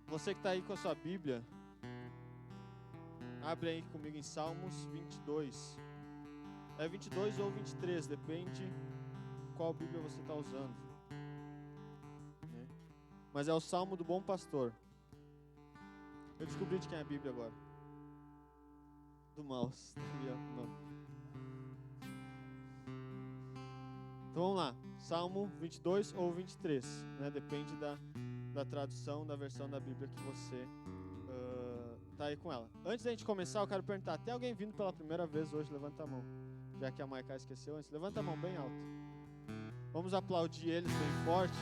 Você que está aí com a sua Bíblia, abre aí comigo em Salmos 22. É 22 ou 23, depende qual Bíblia você está usando. Mas é o Salmo do Bom Pastor. Eu descobri de quem é a Bíblia agora. Do mouse. Não. Então vamos lá. Salmo 22 ou 23. Depende da tradução, da versão da Bíblia que você tá aí com ela. Antes da gente começar, eu quero perguntar. Tem alguém vindo pela primeira vez hoje? Levanta a mão. Já que a Maiká esqueceu antes. Levanta a mão bem alto. Vamos aplaudir eles bem forte.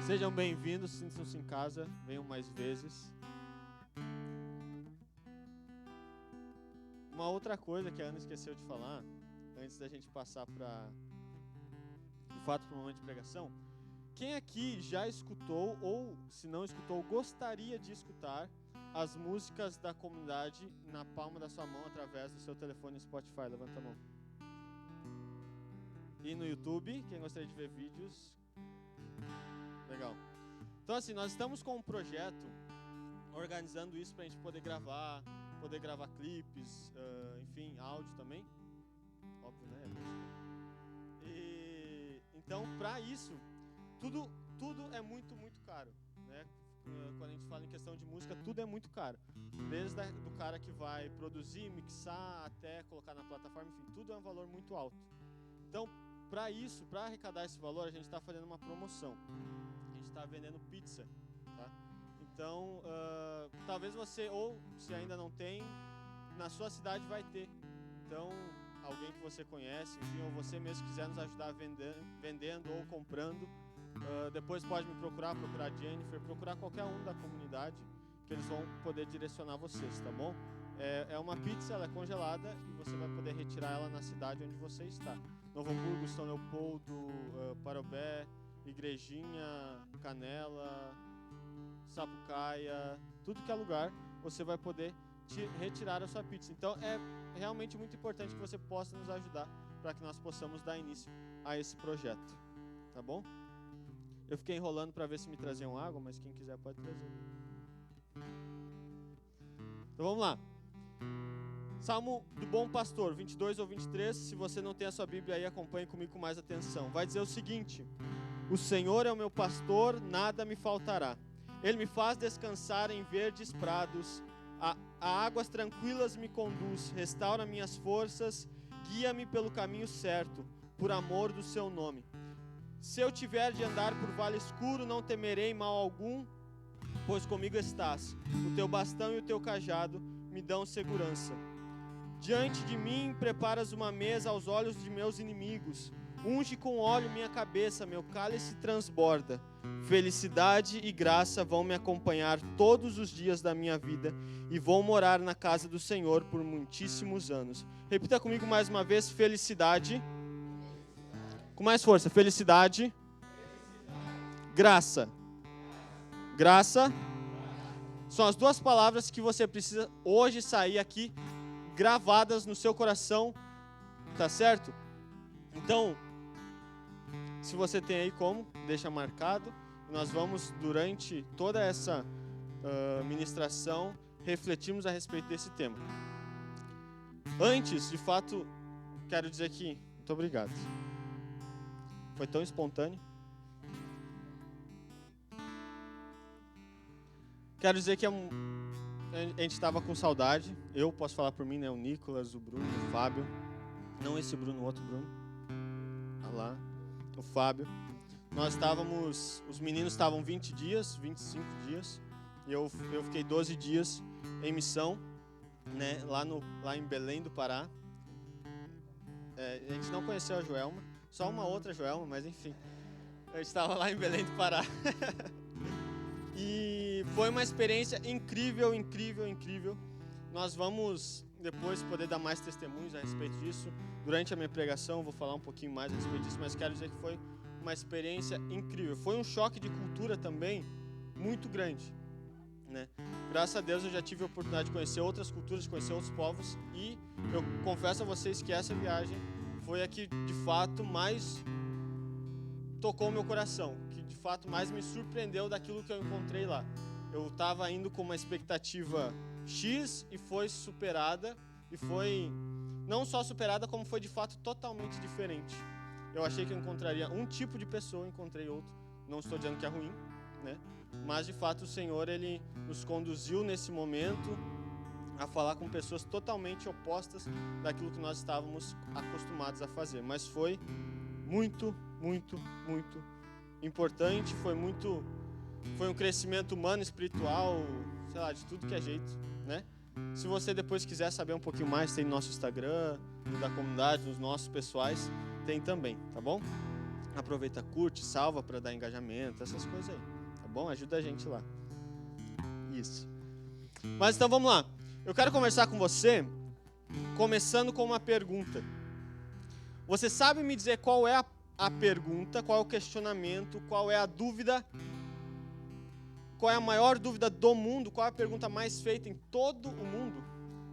Sejam bem-vindos, sintam-se em casa, venham mais vezes. Uma outra coisa que a Ana esqueceu de falar, antes da gente passar para o momento de pregação, quem aqui já escutou ou, se não escutou, gostaria de escutar as músicas da comunidade na palma da sua mão através do seu telefone Spotify? Levanta a mão. E no YouTube, quem gostaria de ver vídeos? Legal. Então assim, nós estamos com um projeto organizando isso para a gente poder gravar clipes, enfim, áudio também. Óbvio, né? E então, para isso, tudo é muito, muito caro, né? Quando a gente fala em questão de música, tudo é muito caro. Desde do cara que vai produzir, mixar, até colocar na plataforma, enfim, tudo é um valor muito alto. Então, para arrecadar esse valor, a gente está fazendo uma promoção. A gente está vendendo pizza, tá? Então, talvez você, ou se ainda não tem, na sua cidade vai ter. Então, alguém que você conhece, enfim, ou você mesmo quiser nos ajudar vendendo ou comprando, depois pode me procurar a Jennifer, procurar qualquer um da comunidade, que eles vão poder direcionar vocês, tá bom? É uma pizza, ela é congelada e você vai poder retirar ela na cidade onde você está. Novo Hamburgo, São Leopoldo, Parobé, Igrejinha, Canela, Sapucaia, tudo que é lugar, você vai poder retirar a sua pizza. Então é realmente muito importante que você possa nos ajudar para que nós possamos dar início a esse projeto, tá bom? Eu fiquei enrolando para ver se me traziam água, mas quem quiser pode trazer. Então vamos lá. Salmo do Bom Pastor, 22 ou 23. Se você não tem a sua Bíblia aí, acompanhe comigo com mais atenção. Vai dizer o seguinte: o Senhor é o meu pastor, nada me faltará. Ele me faz descansar em verdes prados, a águas tranquilas me conduz, restaura minhas forças, guia-me pelo caminho certo, por amor do seu nome. Se eu tiver de andar por vale escuro, não temerei mal algum, pois comigo estás. O teu bastão e o teu cajado me dão segurança. Diante de mim preparas uma mesa aos olhos de meus inimigos. Unge com óleo minha cabeça, meu cálice transborda. Felicidade e graça vão me acompanhar todos os dias da minha vida e vou morar na casa do Senhor por muitíssimos anos. Repita comigo mais uma vez: felicidade. Com mais força: felicidade. Graça. Graça. São as duas palavras que você precisa hoje sair aqui gravadas no seu coração, tá certo? Então, se você tem aí como, deixa marcado. Nós vamos, durante toda essa ministração, refletirmos a respeito desse tema. Antes, de fato, quero dizer que... Muito obrigado. Foi tão espontâneo. Quero dizer que a gente estava com saudade. Eu posso falar por mim, né? O Nicolas, o Bruno, o Fábio. Não esse Bruno, o outro Bruno. Olha lá, o Fábio. Nós estávamos, os meninos estavam 20 dias, 25 dias. E eu fiquei 12 dias em missão, né? Lá em Belém do Pará. A gente não conheceu a Joelma, só uma outra Joelma, mas enfim. Eu estava lá em Belém do Pará. E foi uma experiência incrível, incrível, incrível. Nós vamos depois poder dar mais testemunhos a respeito disso. Durante a minha pregação eu vou falar um pouquinho mais a respeito disso, mas quero dizer que foi uma experiência incrível. Foi um choque de cultura também muito grande, né? Graças a Deus eu já tive a oportunidade de conhecer outras culturas, de conhecer outros povos, e eu confesso a vocês que essa viagem foi a que de fato mais tocou o meu coração, que de fato mais me surpreendeu daquilo que eu encontrei lá. Eu estava indo com uma expectativa X e foi superada, e foi não só superada, como foi de fato totalmente diferente. Eu achei que eu encontraria um tipo de pessoa, encontrei outro. Não estou dizendo que é ruim, né? Mas de fato o Senhor, Ele nos conduziu nesse momento a falar com pessoas totalmente opostas daquilo que nós estávamos acostumados a fazer. Mas foi muito, muito, muito importante, foi um crescimento humano, espiritual, sei lá, de tudo que é jeito, né? Se você depois quiser saber um pouquinho mais, tem no nosso Instagram, no da comunidade, nos nossos pessoais, tem também, tá bom? Aproveita, curte, salva para dar engajamento, essas coisas aí, tá bom? Ajuda a gente lá. Isso. Mas então vamos lá. Eu quero conversar com você, começando com uma pergunta. Você sabe me dizer qual é a pergunta, qual é o questionamento, qual é a dúvida, qual é a maior dúvida do mundo, qual é a pergunta mais feita em todo o mundo?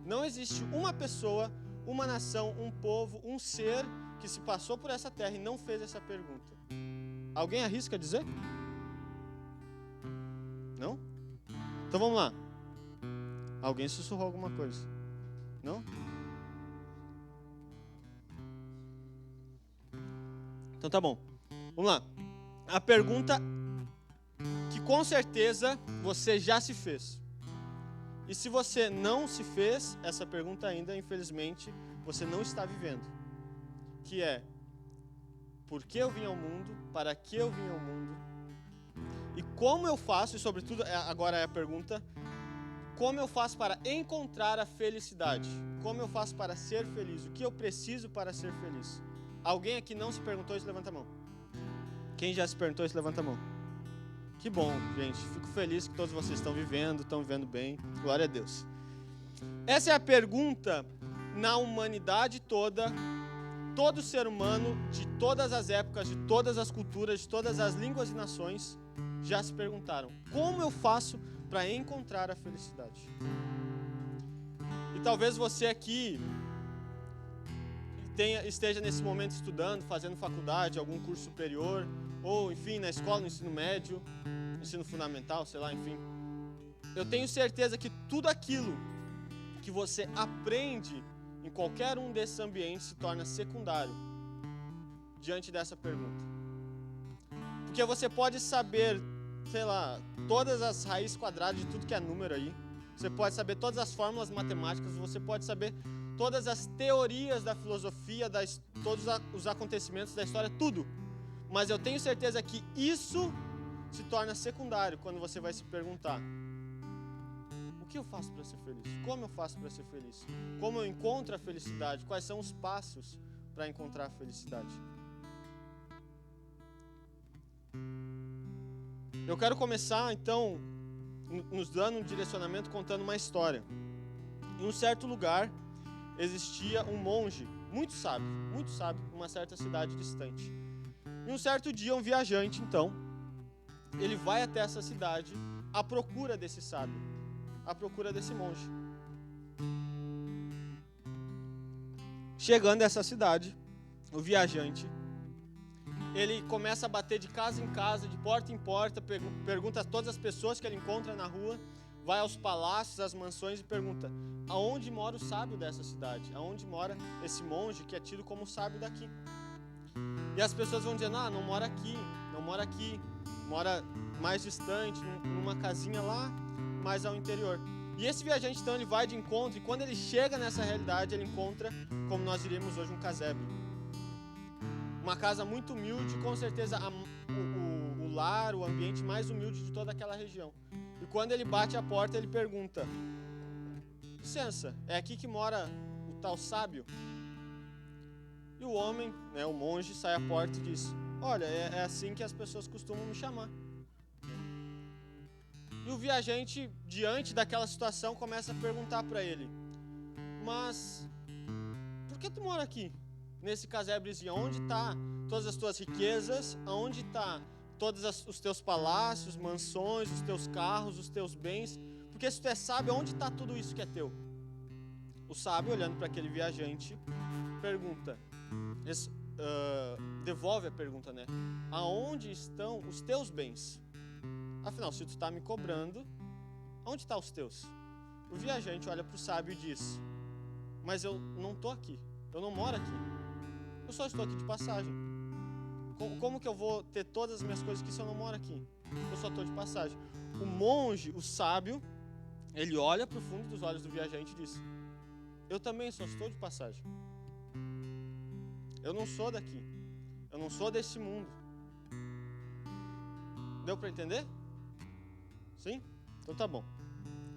Não existe uma pessoa, uma nação, um povo, um ser que se passou por essa terra e não fez essa pergunta. Alguém arrisca dizer? Não? Então vamos lá. Alguém sussurrou alguma coisa? Não? Então tá bom. Vamos lá. A pergunta que com certeza você já se fez. E se você não se fez essa pergunta ainda, infelizmente, você não está vivendo. Que é: por que eu vim ao mundo? Para que eu vim ao mundo? E como eu faço, e sobretudo, agora é a pergunta, como eu faço para encontrar a felicidade? Como eu faço para ser feliz? O que eu preciso para ser feliz? Alguém aqui não se perguntou isso? Levanta a mão. Quem já se perguntou isso? Levanta a mão. Que bom, gente. Fico feliz que todos vocês estão vivendo bem. Glória a Deus. Essa é a pergunta na humanidade toda. Todo ser humano, de todas as épocas, de todas as culturas, de todas as línguas e nações, já se perguntaram: como eu faço para encontrar a felicidade? E talvez você aqui esteja nesse momento estudando, fazendo faculdade, algum curso superior, ou enfim, na escola, no ensino médio, ensino fundamental, sei lá, enfim. Eu tenho certeza que tudo aquilo que você aprende em qualquer um desses ambientes se torna secundário diante dessa pergunta. Porque você pode saber, sei lá, todas as raízes quadradas de tudo que é número aí. Você pode saber todas as fórmulas matemáticas, você pode saber todas as teorias da filosofia, todos os acontecimentos da história, tudo. Mas eu tenho certeza que isso se torna secundário quando você vai se perguntar: o que eu faço para ser feliz? Como eu faço para ser feliz? Como eu encontro a felicidade? Quais são os passos para encontrar a felicidade? Eu quero começar, então, nos dando um direcionamento, contando uma história. Em um certo lugar, existia um monge muito sábio, numa certa cidade distante. E um certo dia, um viajante, então, ele vai até essa cidade à procura desse sábio, à procura desse monge. Chegando a essa cidade, o viajante, ele começa a bater de casa em casa, de porta em porta, pergunta a todas as pessoas que ele encontra na rua, vai aos palácios, às mansões e pergunta: aonde mora o sábio dessa cidade? Aonde mora esse monge que é tido como sábio daqui? E as pessoas vão dizendo: não mora aqui, mora mais distante, numa casinha lá, mais ao interior. E esse viajante, então, ele vai de encontro, e quando ele chega nessa realidade, ele encontra, como nós diríamos hoje, um casebre. Uma casa muito humilde, com certeza o lar, o ambiente mais humilde de toda aquela região. E quando ele bate a porta, ele pergunta: licença, é aqui que mora o tal sábio? E o homem, né, o monge, sai à porta e diz: olha, é assim que as pessoas costumam me chamar. E o viajante, diante daquela situação, começa a perguntar para ele: mas por que tu mora aqui? Nesse casebrezinho, onde está todas as tuas riquezas? Onde está todos os teus palácios, mansões, os teus carros, os teus bens? Porque se tu é sábio, onde está tudo isso que é teu? O sábio, olhando para aquele viajante, pergunta: devolve a pergunta, né? Aonde estão os teus bens? Afinal, se tu está me cobrando, onde estão os teus? O viajante olha para o sábio e diz: mas eu não estou aqui, eu não moro aqui, eu só estou aqui de passagem. Como que eu vou ter todas as minhas coisas aqui se eu não moro aqui? Eu só estou de passagem. O monge, o sábio, ele olha para o fundo dos olhos do viajante e diz: eu também só estou de passagem. Eu não sou daqui, eu não sou desse mundo. Deu para entender? Sim? Então tá bom.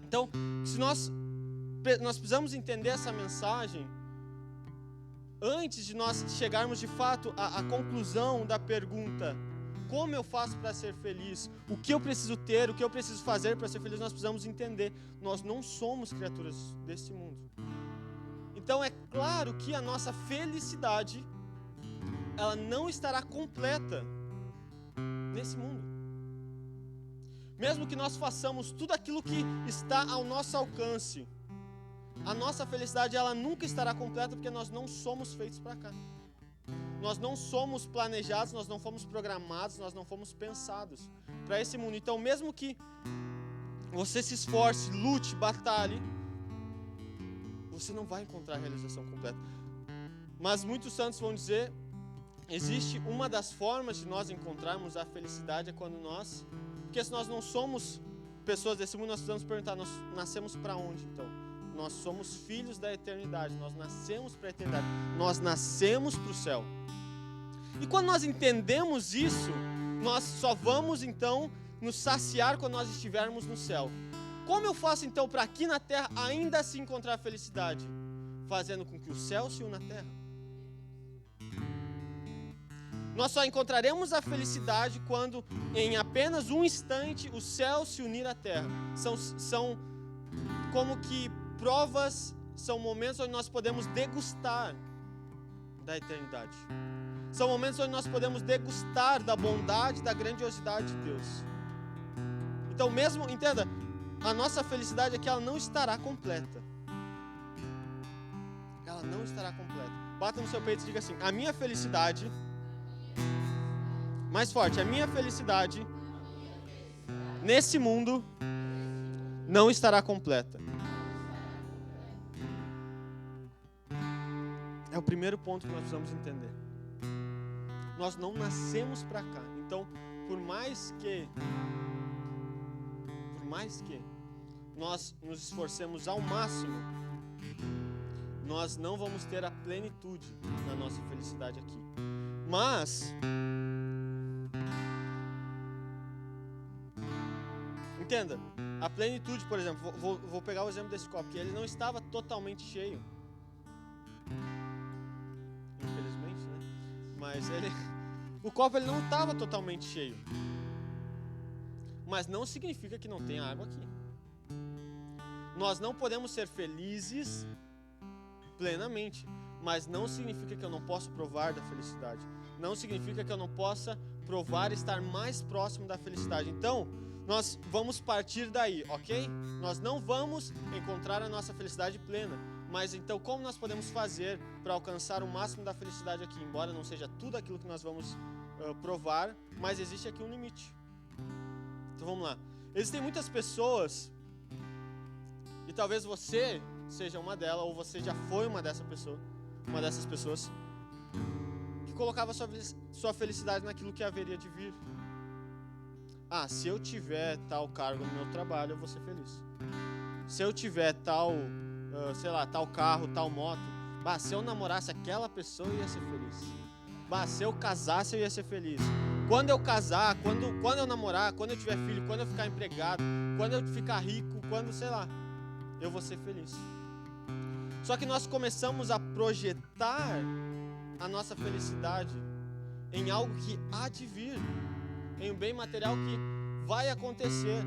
Então, se nós precisamos entender essa mensagem antes de nós chegarmos de fato à conclusão da pergunta: como eu faço para ser feliz? O que eu preciso ter? O que eu preciso fazer para ser feliz? Nós precisamos entender: nós não somos criaturas desse mundo. Então é claro que a nossa felicidade, ela não estará completa nesse mundo. Mesmo que nós façamos tudo aquilo que está ao nosso alcance, a nossa felicidade, ela nunca estará completa, porque nós não somos feitos para cá. Nós não somos planejados, nós não fomos programados, nós não fomos pensados para esse mundo. Então, mesmo que você se esforce, lute, batalhe, você não vai encontrar a realização completa. Mas muitos santos vão dizer: existe uma das formas de nós encontrarmos a felicidade é quando nós... Porque se nós não somos pessoas desse mundo, nós precisamos perguntar: nós nascemos para onde então? Nós somos filhos da eternidade, nós nascemos para a eternidade, nós nascemos para o céu. E quando nós entendemos isso, nós só vamos então nos saciar quando nós estivermos no céu. Como eu faço então para aqui na terra ainda assim encontrar a felicidade? Fazendo com que o céu se una à terra. Nós só encontraremos a felicidade quando em apenas um instante o céu se unir à terra. São como que provas, são momentos onde nós podemos degustar da eternidade. São momentos onde nós podemos degustar da bondade, da grandiosidade de Deus. Então mesmo, entenda, a nossa felicidade aqui, ela não estará completa. Ela não estará completa. Bata no seu peito e diga assim: a minha felicidade... Mais forte: a minha felicidade nesse mundo não estará completa. É o primeiro ponto que nós precisamos entender. Nós não nascemos para cá. Então, por mais que nós nos esforcemos ao máximo, nós não vamos ter a plenitude na nossa felicidade aqui. Mas entenda, a plenitude, por exemplo, vou pegar o exemplo desse copo, que ele não estava totalmente cheio. Infelizmente, né? Mas o copo ele não estava totalmente cheio. Mas não significa que não tenha água aqui. Nós não podemos ser felizes plenamente, mas não significa que eu não posso provar da felicidade. Não significa que eu não possa provar estar mais próximo da felicidade. Então, nós vamos partir daí, ok? Nós não vamos encontrar a nossa felicidade plena. Mas então, como nós podemos fazer para alcançar o máximo da felicidade aqui? Embora não seja tudo aquilo que nós vamos provar, mas existe aqui um limite. Então vamos lá. Existem muitas pessoas, e talvez você seja uma delas, ou você já foi uma dessas pessoas, que colocava sua felicidade naquilo que haveria de vir. Ah, se eu tiver tal cargo no meu trabalho, eu vou ser feliz. Se eu tiver tal carro, tal moto, se eu namorasse aquela pessoa, eu ia ser feliz. Se eu casasse, eu ia ser feliz. Quando eu casar, quando eu namorar, quando eu tiver filho, quando eu ficar empregado, quando eu ficar rico, eu vou ser feliz. Só que nós começamos a projetar a nossa felicidade em algo que há de vir, em um bem material que vai acontecer.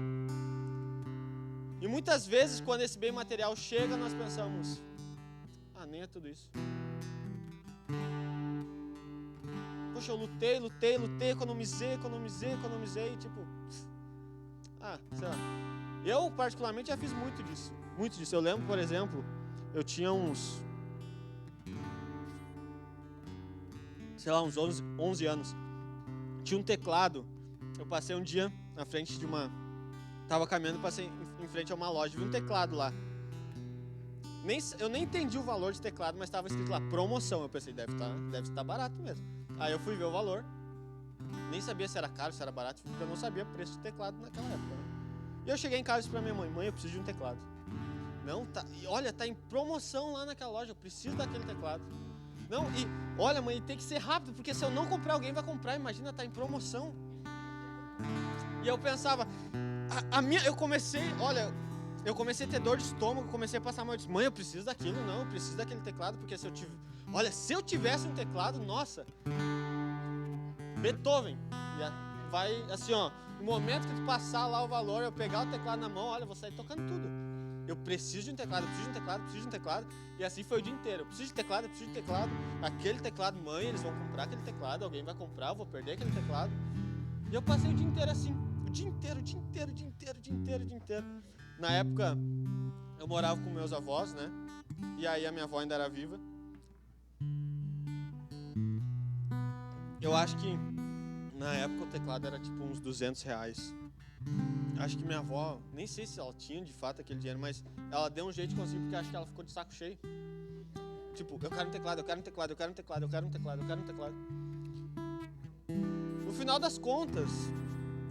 E muitas vezes, quando esse bem material chega, nós pensamos: nem é tudo isso. Poxa, eu lutei, economizei, e sei lá. Eu, particularmente, já fiz muito disso. Eu lembro, por exemplo, eu tinha uns sei lá, uns 11 anos. Tinha um teclado. Eu passei um dia na frente de uma... Tava caminhando, passei em frente a uma loja, vi um teclado lá. Eu nem entendi o valor de teclado, mas estava escrito lá, promoção. Eu pensei, deve estar barato mesmo. Aí eu fui ver o valor. Nem sabia se era caro, se era barato, porque eu não sabia o preço de teclado naquela época, né? E eu cheguei em casa e disse pra minha mãe, eu preciso de um teclado. Não, olha, tá em promoção lá naquela loja, eu preciso daquele teclado. Não, e olha, mãe, tem que ser rápido, porque se eu não comprar, alguém vai comprar, imagina, tá em promoção. E eu pensava, eu comecei a ter dor de estômago, comecei a passar mal, eu disse, mãe, eu preciso daquilo, não, eu preciso daquele teclado, porque se eu tivesse um teclado, nossa, Beethoven, vai assim, ó, no momento que tu passar lá o valor, eu pegar o teclado na mão, olha, eu vou sair tocando tudo. Eu preciso de um teclado, preciso de um teclado, e assim foi o dia inteiro. Eu preciso de teclado, aquele teclado, mãe, eles vão comprar aquele teclado, alguém vai comprar, eu vou perder aquele teclado. E eu passei o dia inteiro assim, o dia inteiro. Na época, eu morava com meus avós, né? E aí a minha avó ainda era viva. Eu acho que na época o teclado era tipo uns R$200. Acho que minha avó, nem sei se ela tinha de fato aquele dinheiro, mas ela deu um jeito de conseguir, porque acho que ela ficou de saco cheio. Tipo, eu quero um teclado. No final das contas,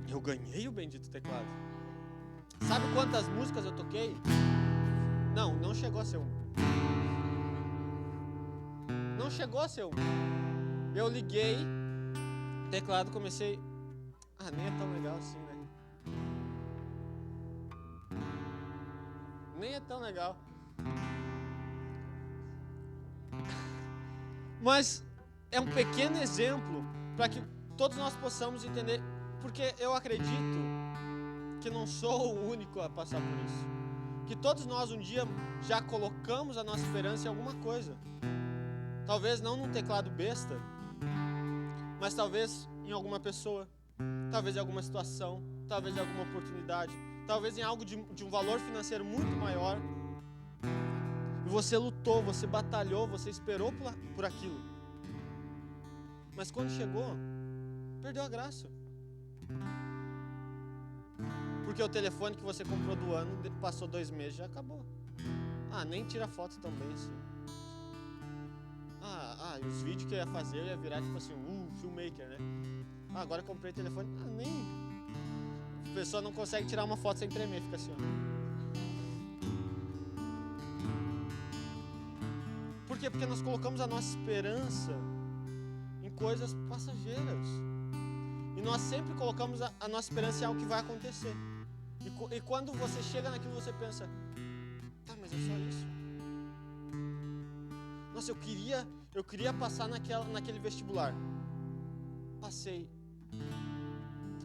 eu ganhei o bendito teclado. Sabe quantas músicas eu toquei? Não chegou a ser um. Não chegou a ser um. Eu liguei, teclado, comecei... nem é tão legal assim, né? Nem é tão legal. Mas é um pequeno exemplo para que todos nós possamos entender, porque eu acredito que não sou o único a passar por isso. Que todos nós um dia já colocamos a nossa esperança em alguma coisa. Talvez não num teclado besta, mas talvez em alguma pessoa, talvez em alguma situação, talvez em alguma oportunidade, talvez em algo de um valor financeiro muito maior. E você lutou, você batalhou, você esperou por aquilo. Mas quando chegou, perdeu a graça. Porque o telefone que você comprou do ano, passou 2 meses, já acabou. Nem tira foto tão bem assim. E os vídeos que eu ia fazer, eu ia virar tipo assim, filmmaker, né? Agora eu comprei telefone, nem... A pessoa não consegue tirar uma foto sem tremer, fica assim, ó. Por quê? Porque nós colocamos a nossa esperança em coisas passageiras. E nós sempre colocamos a nossa esperança em algo que vai acontecer. E quando você chega naquilo, você pensa, mas é só isso? Nossa, eu queria passar naquele vestibular. Passei.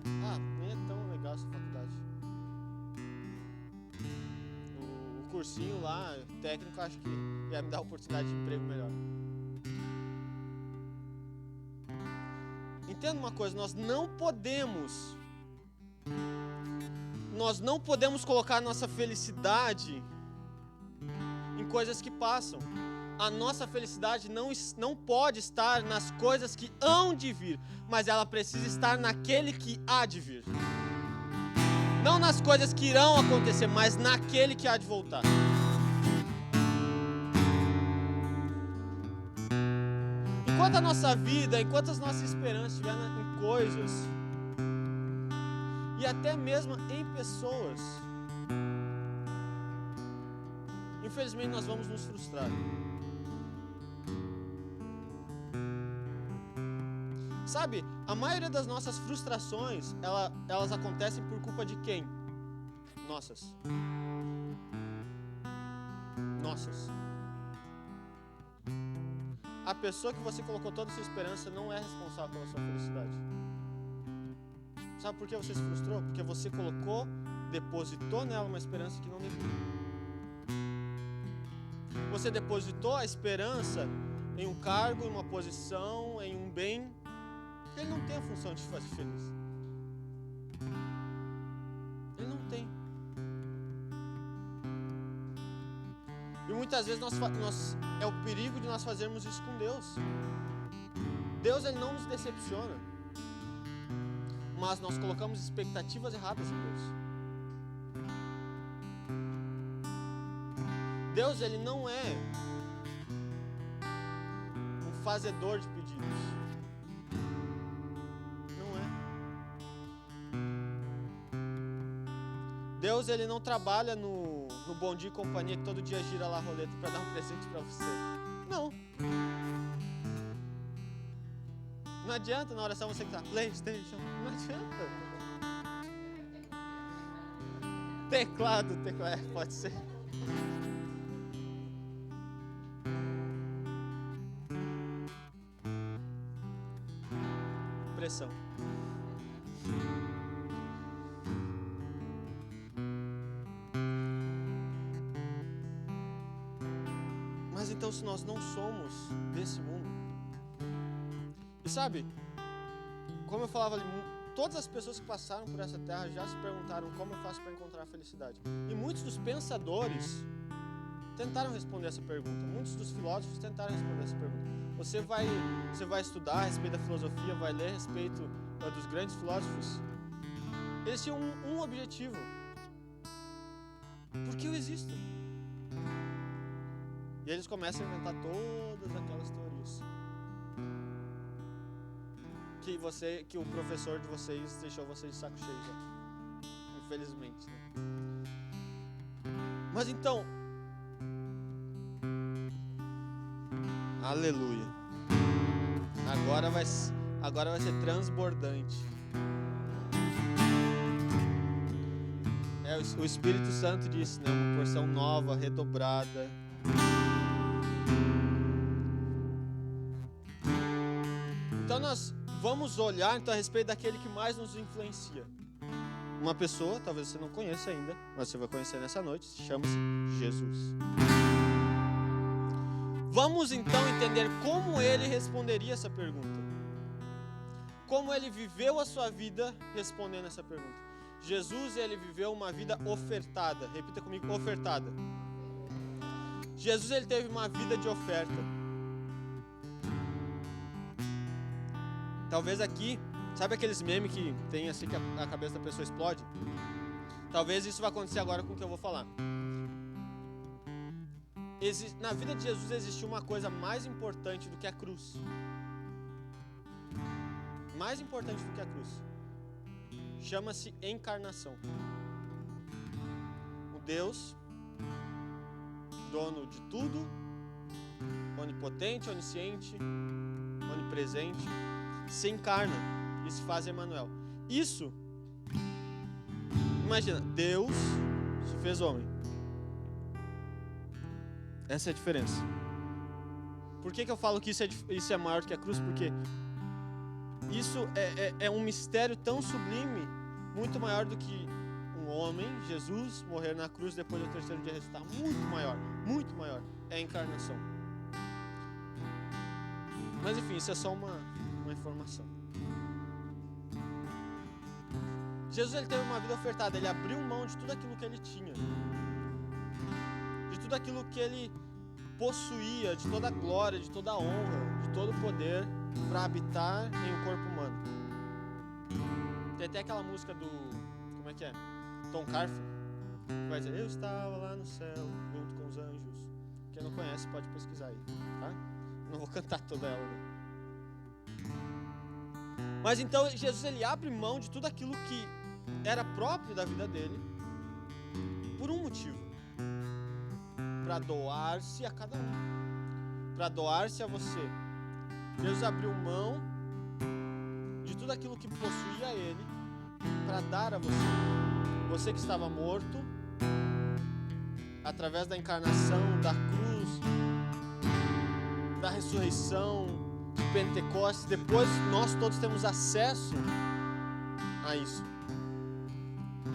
Nem é tão legal essa faculdade. O cursinho lá, técnico, acho que ia me dar a oportunidade de emprego melhor. Entenda uma coisa, nós não podemos colocar a nossa felicidade em coisas que passam. A nossa felicidade não pode estar nas coisas que hão de vir, mas ela precisa estar naquele que há de vir. Não nas coisas que irão acontecer, mas naquele que há de voltar. Enquanto a nossa vida, enquanto as nossas esperanças estiverem em coisas, e até mesmo em pessoas, infelizmente nós vamos nos frustrar. Sabe, a maioria das nossas frustrações, elas acontecem por culpa de quem? Nossas. A pessoa que você colocou toda a sua esperança não é responsável pela sua felicidade. Sabe por que você se frustrou? Porque você depositou nela uma esperança que não devia. Você depositou a esperança em um cargo, em uma posição, em um bem, que ele não tem a função de te fazer feliz. Ele não tem. E muitas vezes é o perigo de nós fazermos isso com Deus. Deus, ele não nos decepciona, mas nós colocamos expectativas erradas em Deus. Deus, ele não é um fazedor de pedidos. Não é. Deus, ele não trabalha no Bom Dia e Companhia que todo dia gira lá a roleta para dar um presente para você. Não. Não adianta na oração você gritar PlayStation. Não adianta. Teclado, pode ser. Pressão. Mas então, se nós não somos desse mundo, e sabe, como eu falava ali, todas as pessoas que passaram por essa terra já se perguntaram como eu faço para encontrar a felicidade. E muitos dos pensadores tentaram responder essa pergunta. Muitos dos filósofos tentaram responder essa pergunta. Você vai estudar a respeito da filosofia, vai ler a respeito dos grandes filósofos. Eles tinham um objetivo. Por que eu existo? E eles começam a inventar todas aquelas teorias que o professor de vocês deixou vocês de saco cheio já. Infelizmente, né? Mas então, aleluia. Agora vai ser transbordante. O Espírito Santo disse, né? Uma porção nova, redobrada. Então nós vamos olhar então a respeito daquele que mais nos influencia. Uma pessoa, talvez você não conheça ainda, mas você vai conhecer nessa noite, chama-se Jesus. Vamos então entender como ele responderia essa pergunta. Como ele viveu a sua vida respondendo essa pergunta. Jesus, ele viveu uma vida ofertada. Repita comigo, ofertada. Jesus, ele teve uma vida de oferta. Talvez aqui, sabe aqueles memes que tem assim que a cabeça da pessoa explode? Talvez isso vai acontecer agora com o que eu vou falar. Na vida de Jesus existiu uma coisa mais importante do que a cruz. Mais importante do que a cruz. Chama-se encarnação. O Deus, dono de tudo, onipotente, onisciente, onipresente, se encarna e se faz Emmanuel. Isso, imagina, Deus se fez homem. Essa é a diferença. Por que eu falo que isso é maior do que a cruz? Porque isso é um mistério tão sublime, muito maior do que um homem, Jesus, morrer na cruz depois do terceiro dia ressuscitar. Muito maior. É a encarnação. Mas enfim, isso é só uma informação. Jesus, ele teve uma vida ofertada. Ele abriu mão de tudo aquilo que ele tinha, de tudo aquilo que ele possuía, de toda a glória, de toda a honra, de todo o poder, para habitar em um corpo humano. Tem até aquela música do, como é que é? Tom Carfer, que vai dizer, eu estava lá no céu, junto com os anjos. Quem não conhece pode pesquisar aí, tá? Não vou cantar toda ela, né? Mas então Jesus, ele abre mão de tudo aquilo que era próprio da vida dele por um motivo: para doar-se a cada um, para doar-se a você. Jesus abriu mão de tudo aquilo que possuía ele para dar a você. Você que estava morto, através da encarnação, da cruz, da ressurreição, de Pentecostes, depois nós todos temos acesso a isso.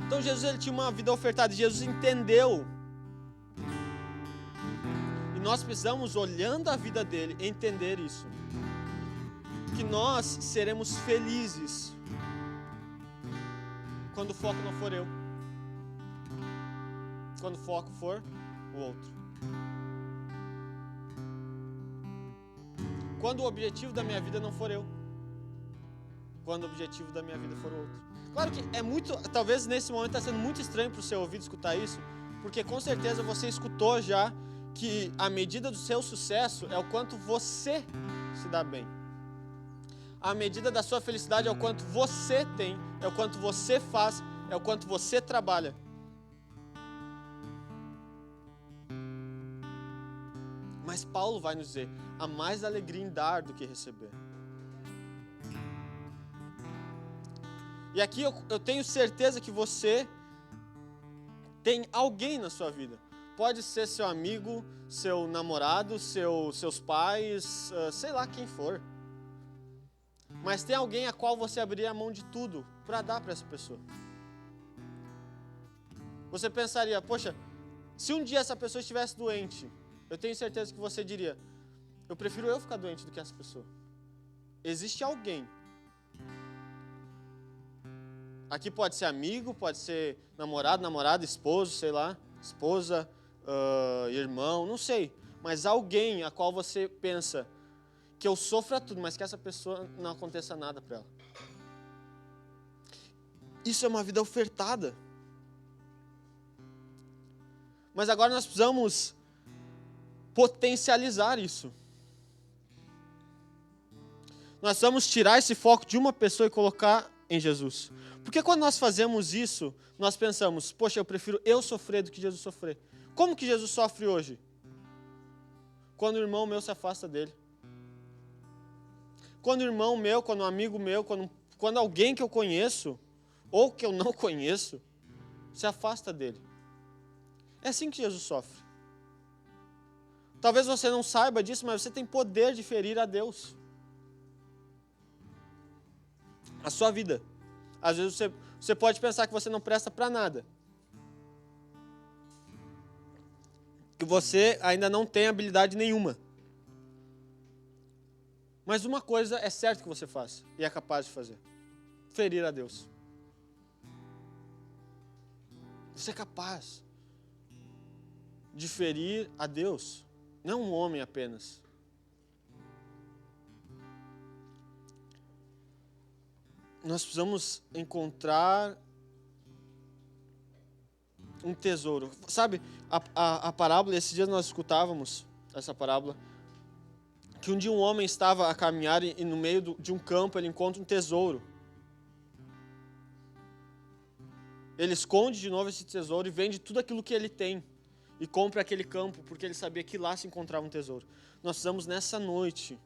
Então Jesus, ele tinha uma vida ofertada. Jesus entendeu. E nós precisamos, olhando a vida dele, entender isso. Que nós seremos felizes quando o foco não for eu, quando o foco for o outro. Quando o objetivo da minha vida não for eu. Quando o objetivo da minha vida for outro. Claro que é muito, talvez nesse momento está sendo muito estranho para o seu ouvido escutar isso, porque com certeza você escutou já que a medida do seu sucesso é o quanto você se dá bem. A medida da sua felicidade é o quanto você tem, é o quanto você faz, é o quanto você trabalha. Mas Paulo vai nos dizer, há mais alegria em dar do que receber. E aqui eu tenho certeza que você tem alguém na sua vida. Pode ser seu amigo, seu namorado, seus pais, sei lá quem for. Mas tem alguém a qual você abriria a mão de tudo para dar para essa pessoa. Você pensaria, poxa, se um dia essa pessoa estivesse doente, eu tenho certeza que você diria, eu prefiro eu ficar doente do que essa pessoa. Existe alguém. Aqui pode ser amigo, pode ser namorado, namorada, esposo, sei lá, esposa, irmão, não sei. Mas alguém a qual você pensa que eu sofra tudo, mas que essa pessoa não aconteça nada para ela. Isso é uma vida ofertada. Mas agora nós precisamos potencializar isso. Nós vamos tirar esse foco de uma pessoa e colocar em Jesus. Porque quando nós fazemos isso, nós pensamos, poxa, eu prefiro eu sofrer do que Jesus sofrer. Como que Jesus sofre hoje? Quando o irmão meu se afasta dele. Quando o irmão meu, quando um amigo meu, quando alguém que eu conheço, ou que eu não conheço, se afasta dele. É assim que Jesus sofre. Talvez você não saiba disso, mas você tem poder de ferir a Deus. A sua vida. Às vezes você pode pensar que você não presta para nada. Que você ainda não tem habilidade nenhuma. Mas uma coisa é certo que você faz, e é capaz de fazer. Ferir a Deus. Você é capaz de ferir a Deus. Não um homem apenas. Nós precisamos encontrar um tesouro. Sabe, a parábola, esses dias nós escutávamos essa parábola, que um dia um homem estava a caminhar e no meio de um campo ele encontra um tesouro. Ele esconde de novo esse tesouro e vende tudo aquilo que ele tem e compra aquele campo, porque ele sabia que lá se encontrava um tesouro. Nós precisamos nessa noite,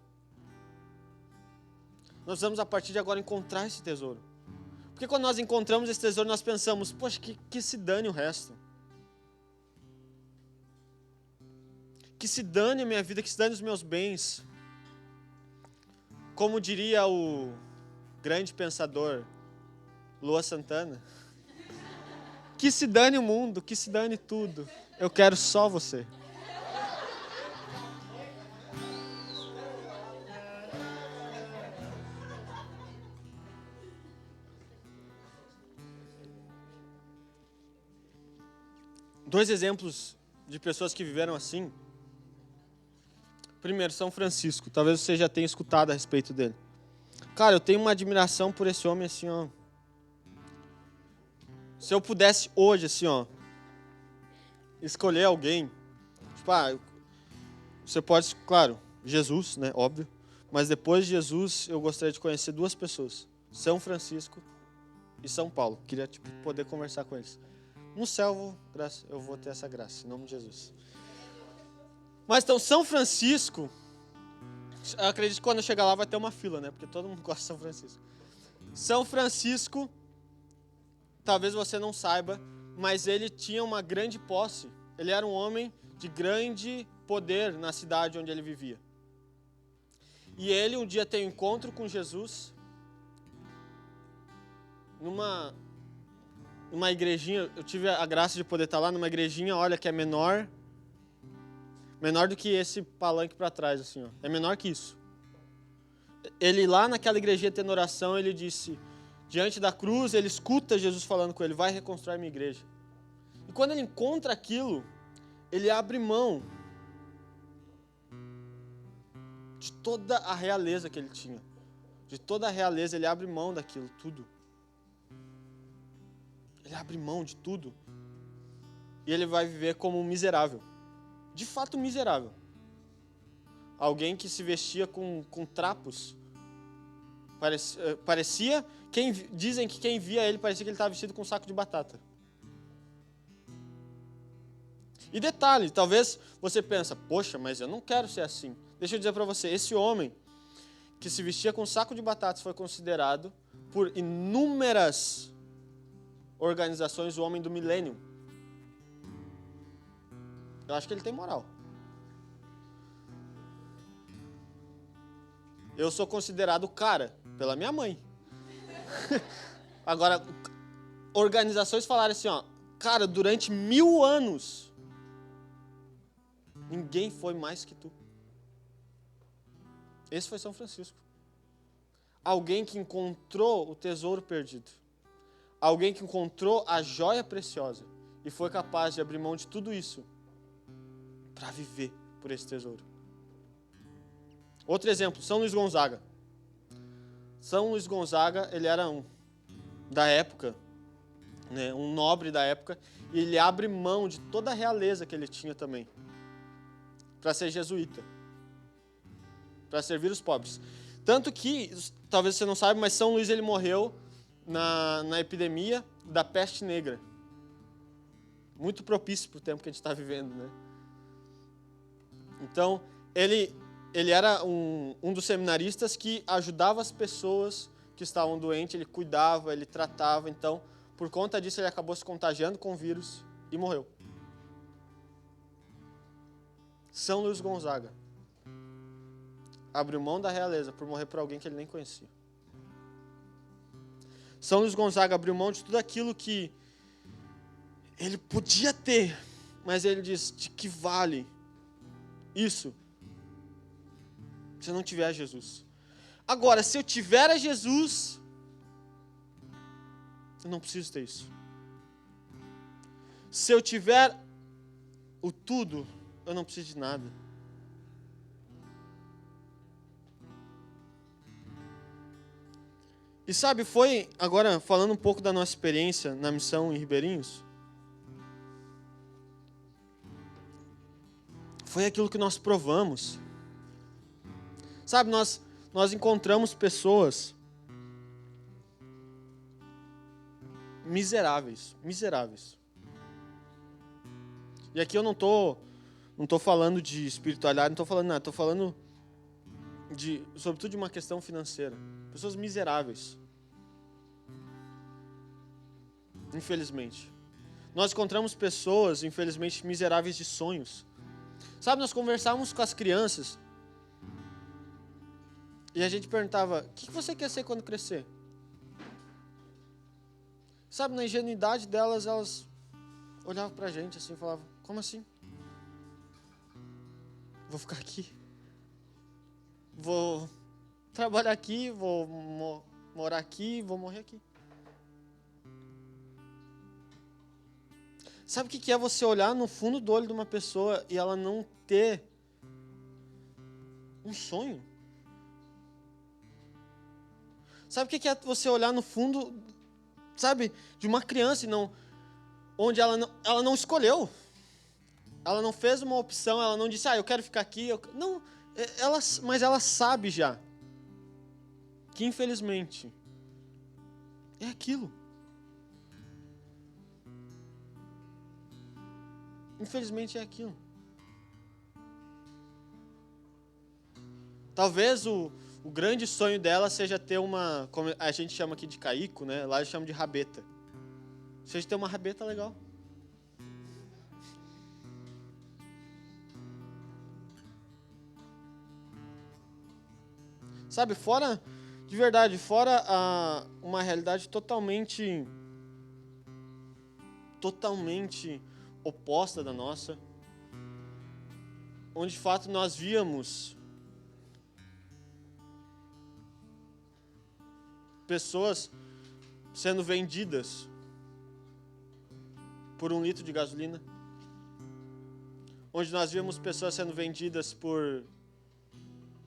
nós precisamos a partir de agora encontrar esse tesouro. Porque quando nós encontramos esse tesouro, nós pensamos, poxa, que se dane o resto. Que se dane a minha vida, que se dane os meus bens. Como diria o grande pensador Luan Santana, que se dane o mundo, que se dane tudo. Eu quero só você. Dois exemplos de pessoas que viveram assim. Primeiro, São Francisco. Talvez você já tenha escutado a respeito dele. Cara, eu tenho uma admiração por esse homem assim, ó. Se eu pudesse hoje, assim, ó, escolher alguém, tipo, você pode, claro, Jesus, né, óbvio, mas depois de Jesus, eu gostaria de conhecer duas pessoas, São Francisco e São Paulo. Queria, poder conversar com eles. No céu, eu vou ter essa graça, em nome de Jesus. Mas então, São Francisco, eu acredito que quando eu chegar lá vai ter uma fila, né, porque todo mundo gosta de São Francisco. São Francisco, talvez você não saiba, mas ele tinha uma grande posse. Ele era um homem de grande poder na cidade onde ele vivia. E ele um dia tem um encontro com Jesus numa igrejinha. Eu tive a graça de poder estar lá numa igrejinha, olha, que é menor do que esse palanque para trás, assim, ó. É menor que isso. Ele lá naquela igrejinha tendo oração, ele disse, diante da cruz, ele escuta Jesus falando com ele, vai reconstruir minha igreja. E quando ele encontra aquilo, ele abre mão de toda a realeza que ele tinha. De toda a realeza, ele abre mão daquilo tudo. Ele abre mão de tudo. E ele vai viver como um miserável. De fato, miserável. Alguém que se vestia com trapos. Parecia, dizem que quem via ele parecia que ele estava vestido com um saco de batata. E detalhe, talvez você pensa, poxa, mas eu não quero ser assim. Deixa eu dizer para você, esse homem que se vestia com um saco de batatas foi considerado por inúmeras organizações o homem do milênio. Eu acho que ele tem moral. Eu sou considerado o cara pela minha mãe. Agora, organizações falaram assim, ó, cara, durante 1000 anos, ninguém foi mais que tu. Esse foi São Francisco. Alguém que encontrou o tesouro perdido. Alguém que encontrou a joia preciosa e foi capaz de abrir mão de tudo isso para viver por esse tesouro. Outro exemplo, São Luís Gonzaga. São Luís Gonzaga, ele era da época, né, um nobre da época, e ele abre mão de toda a realeza que ele tinha também, para ser jesuíta, para servir os pobres. Tanto que, talvez você não saiba, mas São Luís ele morreu na epidemia da peste negra. Muito propício para o tempo que a gente está vivendo, né? Então, ele era um dos seminaristas que ajudava as pessoas que estavam doentes, ele cuidava, ele tratava. Então, por conta disso, ele acabou se contagiando com o vírus e morreu. São Luís Gonzaga abriu mão da realeza por morrer por alguém que ele nem conhecia. São Luís Gonzaga abriu mão de tudo aquilo que ele podia ter, mas ele diz, de que vale isso se eu não tiver Jesus? Agora, se eu tiver a Jesus, eu não preciso ter isso. Se eu tiver o tudo, eu não preciso de nada. E sabe, foi, agora falando um pouco da nossa experiência na missão em Ribeirinhos, foi aquilo que nós provamos. Sabe, nós encontramos pessoas miseráveis. E aqui eu não tô falando de espiritualidade, não estou falando nada, estou falando sobretudo de uma questão financeira. Pessoas miseráveis. Infelizmente. Nós encontramos pessoas, infelizmente, miseráveis de sonhos. Sabe, nós conversávamos com as crianças e a gente perguntava, o que você quer ser quando crescer? Sabe, na ingenuidade delas, elas olhavam pra gente assim e falavam, como assim? Vou ficar aqui. Vou trabalhar aqui, vou morar aqui, vou morrer aqui. Sabe o que é você olhar no fundo do olho de uma pessoa e ela não ter um sonho? Sabe o que é você olhar no fundo, sabe, de uma criança e onde ela não escolheu? Ela não fez uma opção, ela não disse, eu quero ficar aqui. Não, mas ela sabe já que, infelizmente, é aquilo. Infelizmente é aquilo. Talvez o grande sonho dela seja ter uma, como a gente chama aqui de caico, né? Lá eles chamam de rabeta. Seja ter uma rabeta legal. Sabe, fora, de verdade, fora uma realidade totalmente oposta da nossa, onde de fato nós víamos pessoas sendo vendidas por 1 litro de gasolina, onde nós víamos pessoas sendo vendidas por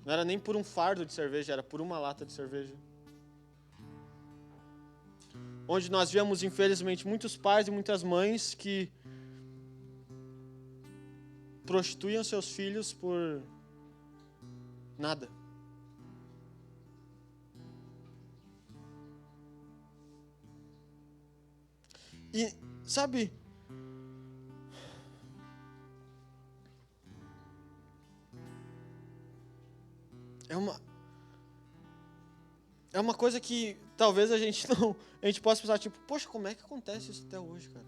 Não era nem por um fardo de cerveja, era por uma lata de cerveja. Onde nós vemos, infelizmente, muitos pais e muitas mães que prostituem seus filhos por nada. E, sabe, é uma coisa que talvez a gente possa pensar, tipo, poxa, como é que acontece isso até hoje, cara?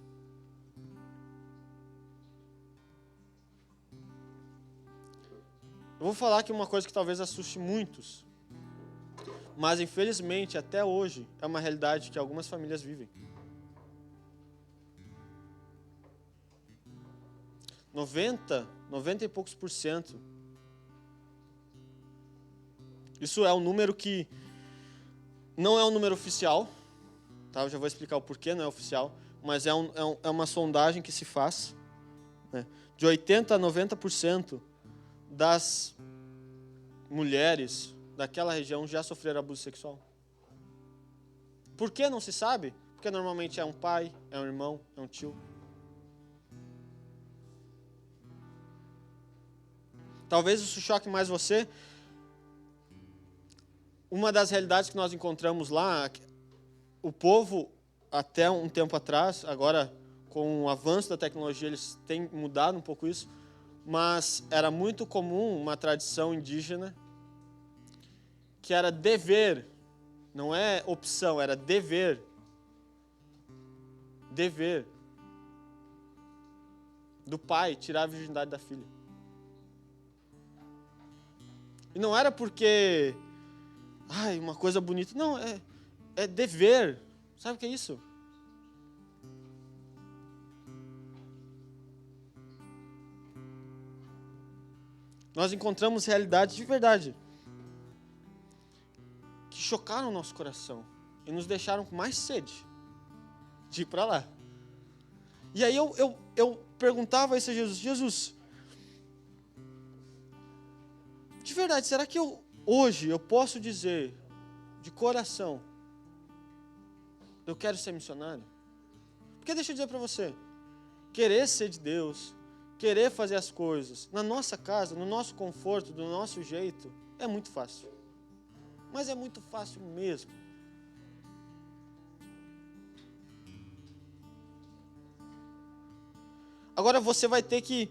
Eu vou falar aqui uma coisa que talvez assuste muitos, mas infelizmente até hoje é uma realidade que algumas famílias vivem. 90 e poucos %. Isso é um número que não é um número oficial, tá? Eu já vou explicar o porquê não é oficial, mas é uma sondagem que se faz, né? De 80 a 90% das mulheres daquela região já sofreram abuso sexual. Por que não se sabe? Porque normalmente é um pai, é um irmão, é um tio. Talvez isso choque mais você. Uma das realidades que nós encontramos lá, o povo, até um tempo atrás, agora com o avanço da tecnologia, eles têm mudado um pouco isso, mas era muito comum uma tradição indígena que era dever, não é opção, era dever do pai tirar a virgindade da filha. E não era porque, uma coisa bonita, não, é dever. Sabe o que é isso? Nós encontramos realidades de verdade que chocaram o nosso coração e nos deixaram com mais sede de ir para lá. E aí eu perguntava isso a Jesus, Jesus, de verdade, será que hoje eu posso dizer de coração, eu quero ser missionário? Porque deixa eu dizer para você, querer ser de Deus, querer fazer as coisas na nossa casa, no nosso conforto, do nosso jeito, é muito fácil. Mas é muito fácil mesmo. Agora você vai ter que,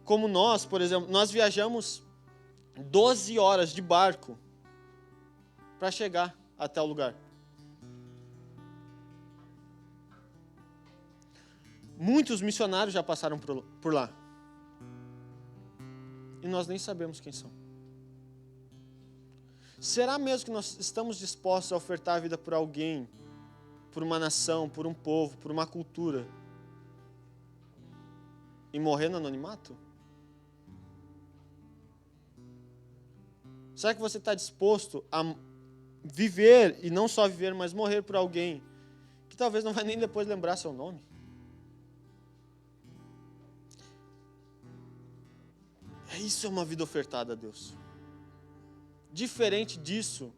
como nós, por exemplo, nós viajamos 12 horas de barco para chegar até o lugar. Muitos missionários já passaram por lá. E nós nem sabemos quem são. Será mesmo que nós estamos dispostos a ofertar a vida por alguém, por uma nação, por um povo, por uma cultura, e morrer no anonimato? Será que você está disposto a viver, e não só viver, mas morrer por alguém que talvez não vai nem depois lembrar seu nome? Isso é uma vida ofertada a Deus. Diferente disso,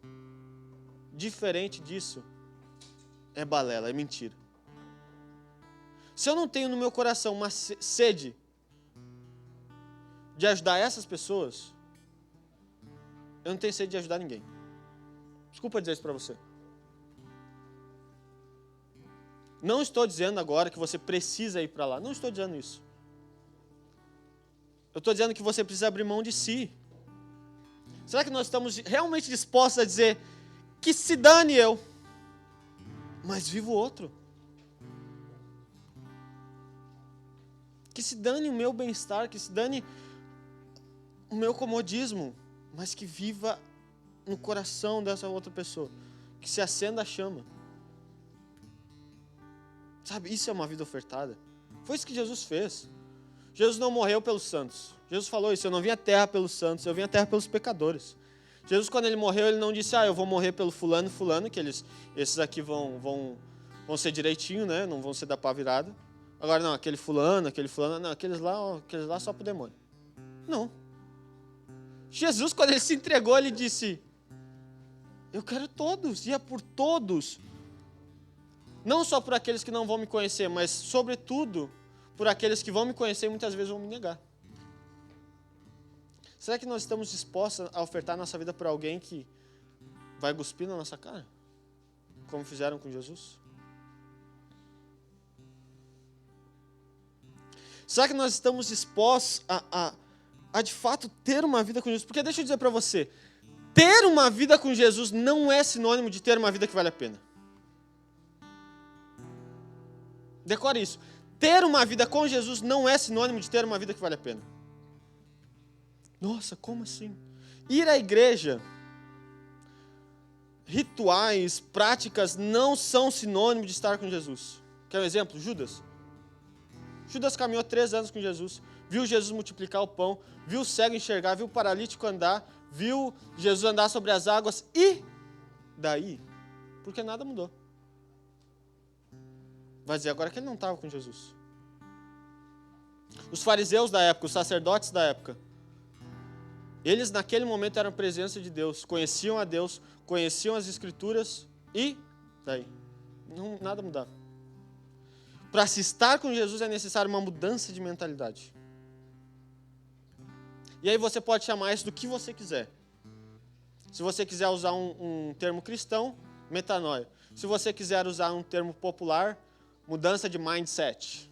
é balela, é mentira. Se eu não tenho no meu coração uma sede de ajudar essas pessoas, eu não tenho sede de ajudar ninguém. Desculpa dizer isso para você. Não estou dizendo agora que você precisa ir para lá. Não estou dizendo isso. Eu estou dizendo que você precisa abrir mão de si. Será que nós estamos realmente dispostos a dizer que se dane eu, mas vivo outro? Que se dane o meu bem-estar, que se dane o meu comodismo, mas que viva no coração dessa outra pessoa, que se acenda a chama. Sabe, isso é uma vida ofertada. Foi isso que Jesus fez. Jesus não morreu pelos santos. Jesus falou isso, eu não vim à terra pelos santos, eu vim à terra pelos pecadores. Jesus, quando ele morreu, ele não disse, eu vou morrer pelo fulano, que esses aqui vão ser direitinho, né? Não vão ser da pá virada. Agora não, aquele fulano, não, aqueles lá só pro demônio. Não. Jesus, quando ele se entregou, ele disse: eu quero todos, e é por todos. Não só por aqueles que não vão me conhecer, mas, sobretudo, por aqueles que vão me conhecer e muitas vezes vão me negar. Será que nós estamos dispostos a ofertar nossa vida por alguém que vai cuspir na nossa cara? Como fizeram com Jesus? Será que nós estamos dispostos a de fato ter uma vida com Jesus? Porque deixa eu dizer para você, ter uma vida com Jesus não é sinônimo de ter uma vida que vale a pena. Decore isso. Ter uma vida com Jesus não é sinônimo de ter uma vida que vale a pena. Nossa, como assim? Ir à igreja, rituais, práticas não são sinônimo de estar com Jesus. Quer um exemplo? Judas. Judas caminhou 3 anos com Jesus, viu Jesus multiplicar o pão, viu o cego enxergar, viu o paralítico andar, viu Jesus andar sobre as águas e daí? Porque nada mudou. Vai dizer agora que ele não estava com Jesus. Os fariseus da época, os sacerdotes da época, eles naquele momento eram a presença de Deus, conheciam a Deus, conheciam as Escrituras e daí? Nada mudava. Para se estar com Jesus é necessário uma mudança de mentalidade. E aí você pode chamar isso do que você quiser. Se você quiser usar um termo cristão, metanoia. Se você quiser usar um termo popular, mudança de mindset.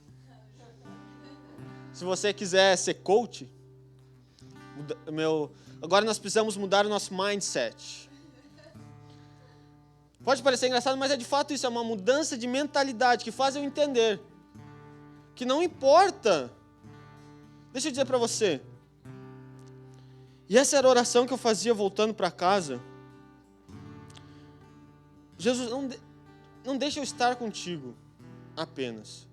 Se você quiser ser coach, agora nós precisamos mudar o nosso mindset. Pode parecer engraçado, mas é de fato isso, é uma mudança de mentalidade que faz eu entender que não importa. Deixa eu dizer para você. E essa era a oração que eu fazia voltando para casa. Jesus, não deixa eu estar contigo apenas.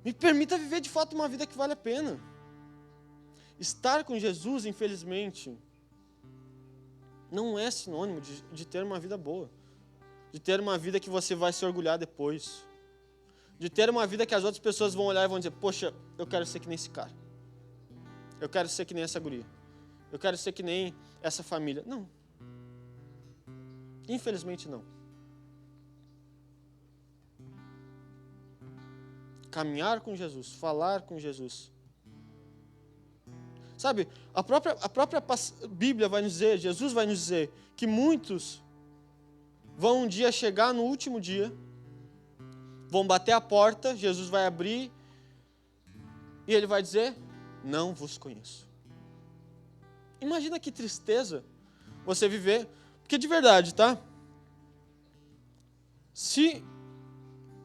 Me permita viver de fato uma vida que vale a pena. Estar com Jesus, infelizmente, não é sinônimo de ter uma vida boa. De ter uma vida que você vai se orgulhar depois. De ter uma vida que as outras pessoas vão olhar e vão dizer: poxa, eu quero ser que nem esse cara. Eu quero ser que nem essa guria. Eu quero ser que nem essa família. Não. Infelizmente não. Caminhar com Jesus, falar com Jesus. Sabe, a própria Bíblia vai nos dizer, Jesus vai nos dizer, que muitos vão um dia chegar no último dia, vão bater a porta, Jesus vai abrir, e ele vai dizer: não vos conheço. Imagina que tristeza você viver, porque de verdade, tá?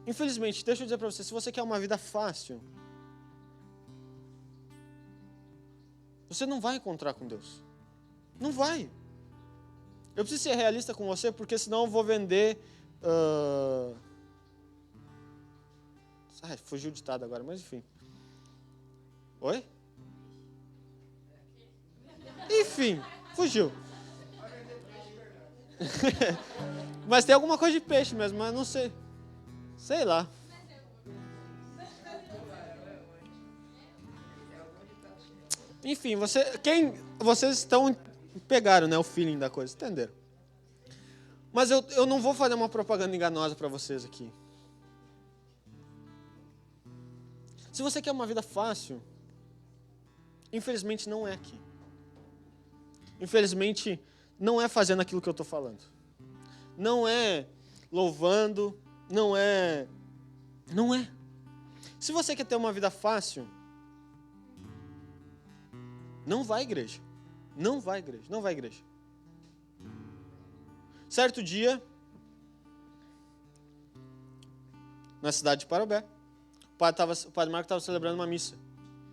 Infelizmente, deixa eu dizer para você, se você quer uma vida fácil, você não vai encontrar com Deus. Não vai. Eu preciso ser realista com você, porque senão eu vou vender... fugiu o ditado agora, mas enfim. Oi? Enfim, fugiu. Mas tem alguma coisa de peixe mesmo, mas não sei. Sei lá. Enfim, vocês pegaram, né, o feeling da coisa, entenderam? Mas eu não vou fazer uma propaganda enganosa para vocês aqui. Se você quer uma vida fácil, infelizmente não é aqui. Infelizmente não é fazendo aquilo que eu estou falando. Não é louvando, não é. Se você quer ter uma vida fácil, não vai à igreja. Não vai à igreja. Certo dia, na cidade de Parobé, o padre Marco estava celebrando uma missa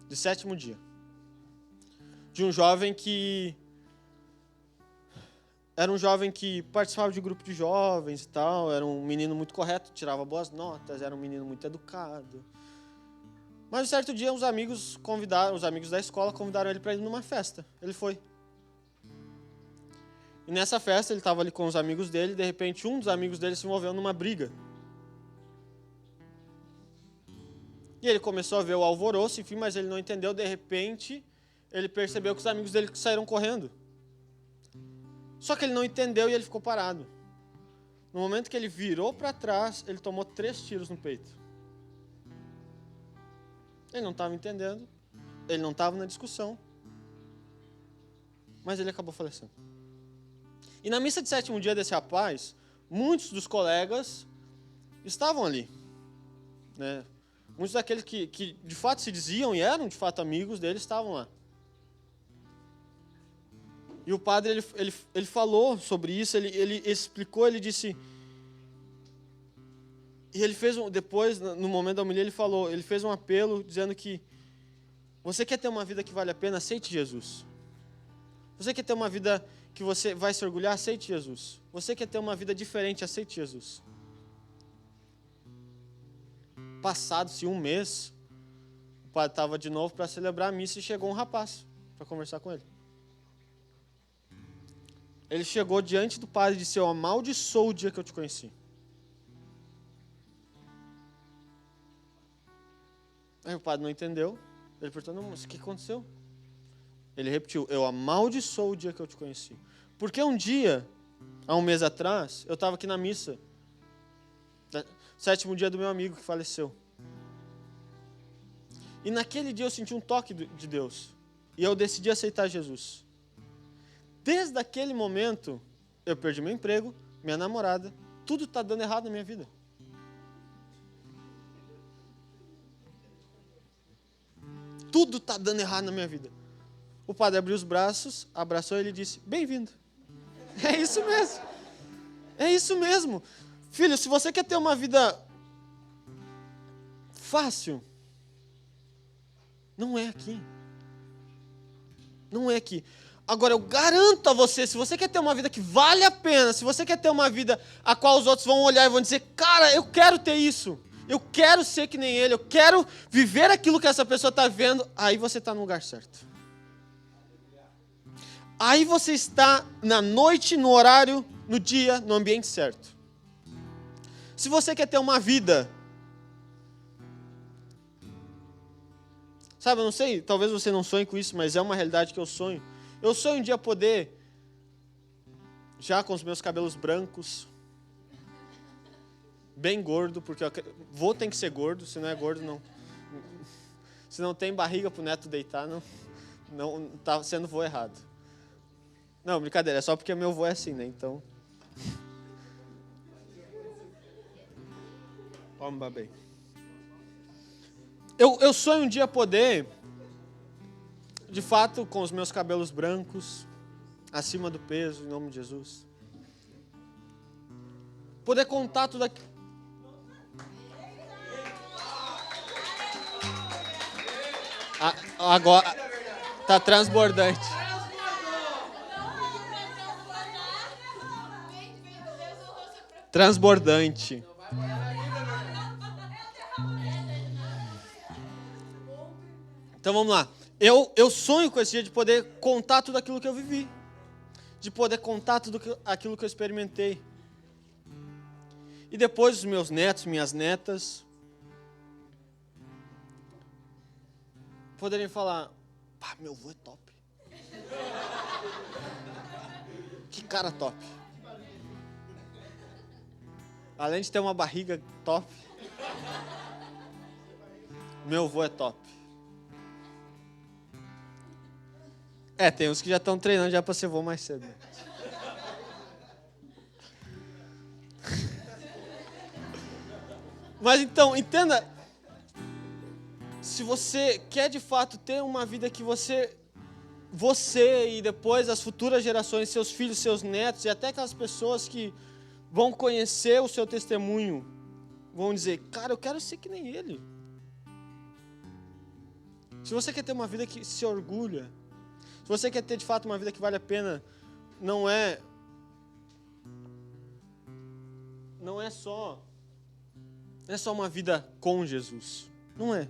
de 7º dia. De um jovem que... Era um jovem que participava de grupo de jovens e tal, era um menino muito correto, tirava boas notas, era um menino muito educado. Mas um certo dia os amigos da escola convidaram ele para ir numa festa. Ele foi. E nessa festa ele estava ali com os amigos dele, e de repente um dos amigos dele se envolveu numa briga. E ele começou a ver o alvoroço, enfim, mas ele não entendeu, de repente ele percebeu que os amigos dele saíram correndo. Só que ele não entendeu e ele ficou parado. No momento que ele virou para trás, ele tomou 3 tiros no peito. Ele não estava entendendo, ele não estava na discussão, mas ele acabou falecendo. E na missa de 7º dia desse rapaz, muitos dos colegas estavam ali, né? Muitos daqueles que de fato se diziam e eram de fato amigos dele estavam lá. E o padre ele falou sobre isso, ele explicou, ele disse... E ele fez, depois, no momento da homilia, ele fez um apelo dizendo que você quer ter uma vida que vale a pena, aceite Jesus. Você quer ter uma vida que você vai se orgulhar, aceite Jesus. Você quer ter uma vida diferente, aceite Jesus. Passado-se um mês, o padre estava de novo para celebrar a missa e chegou um rapaz para conversar com ele. Ele chegou diante do padre e disse: eu amaldiçoo o dia que eu te conheci. Aí o padre não entendeu. Ele perguntou: não, mas o que aconteceu? Ele repetiu: eu amaldiçoo o dia que eu te conheci. Porque um dia, há um mês atrás, eu estava aqui na missa, 7º dia do meu amigo que faleceu. E naquele dia eu senti um toque de Deus. E eu decidi aceitar Jesus. Desde aquele momento, eu perdi meu emprego, minha namorada, tudo está dando errado na minha vida. Tudo está dando errado na minha vida. O padre abriu os braços, abraçou ele e disse: bem-vindo. É isso mesmo. É isso mesmo. Filho, se você quer ter uma vida fácil, não é aqui. Não é aqui. Agora, eu garanto a você, se você quer ter uma vida que vale a pena, se você quer ter uma vida a qual os outros vão olhar e vão dizer: cara, eu quero ter isso. Eu quero ser que nem ele, eu quero viver aquilo que essa pessoa está vendo. Aí você está no lugar certo. Aí você está na noite, no horário, no dia, no ambiente certo. Se você quer ter uma vida... Sabe, eu não sei, talvez você não sonhe com isso, mas é uma realidade que eu sonho. Eu sonho um dia poder, já com os meus cabelos brancos, bem gordo, porque vô tem que ser gordo, se não é gordo, não. Se não tem barriga pro neto deitar, não tá sendo vô errado. Não, brincadeira, é só porque meu vô é assim, né? Então. Vamos, babei. Eu sonho um dia poder, de fato, com os meus cabelos brancos, acima do peso, em nome de Jesus, poder contar tudo aquilo. Agora tá transbordante. Transbordante. Então vamos lá. Eu sonho com esse dia de poder contar tudo aquilo que eu vivi. De poder contar tudo aquilo que eu experimentei. E depois os meus netos, minhas netas, poderem falar: pá, meu avô é top. Que cara top. Além de ter uma barriga top, meu avô é top. Tem uns que já estão treinando já para ser avô mais cedo. Mas então, entenda, se você quer de fato ter uma vida que você e depois as futuras gerações, seus filhos, seus netos e até aquelas pessoas que vão conhecer o seu testemunho, vão dizer: cara, eu quero ser que nem ele. Se você quer ter uma vida que se orgulha, se você quer ter de fato uma vida que vale a pena, não é só uma vida com Jesus. Não é.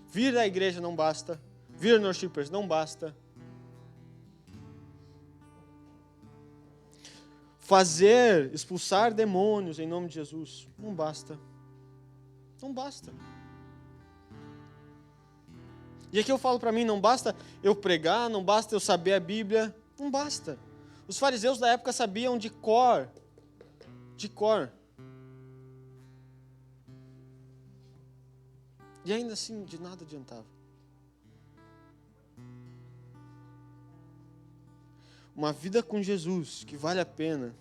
Vir à igreja não basta. Vir no Worshippers não basta. Expulsar demônios em nome de Jesus não basta. Não basta. E aqui eu falo para mim, não basta eu pregar, não basta eu saber a Bíblia, não basta. Os fariseus da época sabiam de cor. De cor. E ainda assim, de nada adiantava. Uma vida com Jesus, que vale a pena,